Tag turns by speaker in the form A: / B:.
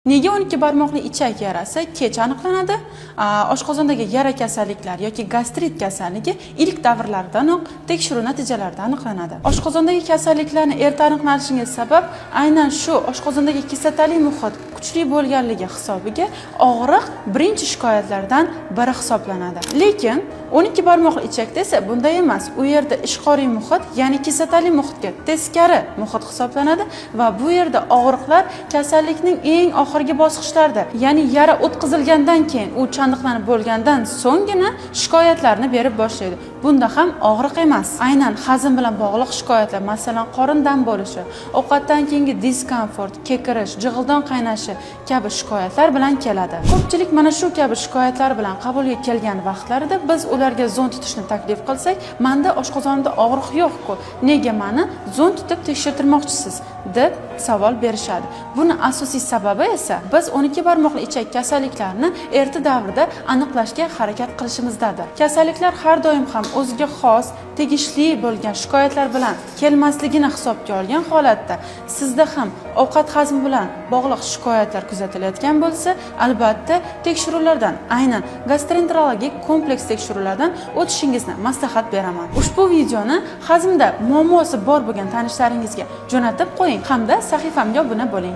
A: Nega 12 barmoqli ichak yarasi kech aniqlanadi? Oshqozondagi yara kasalliklari yoki gastrit kasalligi ilk davrlardanoq tekshiruv natijalarida aniqlanadi. Oshqozondagi kasalliklarni erta aniqlanishiga sabab aynan shu oshqozondagi kislotali muhit kuchli bo'lganligi hisobiga og'riq birinchi shikoyatlardan biri hisoblanadi. Lekin 12 barmoqli ichakda esa bunday emas. U yerda ishqoriy muhit, ya'ni kislotali muhitga teskari muhit hisoblanadi va bu yerda og'riqlar kasallikning eng oxirgi bosqichlarda, ya'ni yara o'tkazilgandan keyin, u chandiqlanib bo'lgandan so'nggina shikoyatlarni berib boshlaydi. Bunda ham og'riq emas, aynan hazm bilan bog'liq shikoyatlar, masalan, qorin dam bo'lishi, ovqatdan keyingi diskomfort, kekirish, jig'ildon qaynashi kabi shikoyatlar bilan keladi. Ko'pchilik mana shu kabi shikoyatlar bilan qabulga kelgan vaqtlarida biz ularga zon tutishni taklif qilsak, "Menda oshqozonimda og'riq yo'q-ku, nega meni zon tutib tekshirtirmoqchisiz?" deb savol berishadi. Buni asosiy sababi esa biz 12 barmoqli ichak kasalliklarini erta davrda aniqlashga harakat qilishimizdadir. Kasalliklar har doim ham o'ziga xos, tegishli bo'lgan shikoyatlar bilan kelmasligini hisobga olgan holatda sizda ham ovqat hazmi bilan bog'liq shikoyatlar kuzatilayotgan bo'lsa, albatta tekshiruvlardan, aynan gastroenterologik kompleks tekshiruvlardan o'tishingizni maslahat beraman. Ushbu videoni hazmda muammosi bor bo'lgan tanishlaringizga jo'natib qo'ying hamda sahifamga obuna bo'ling.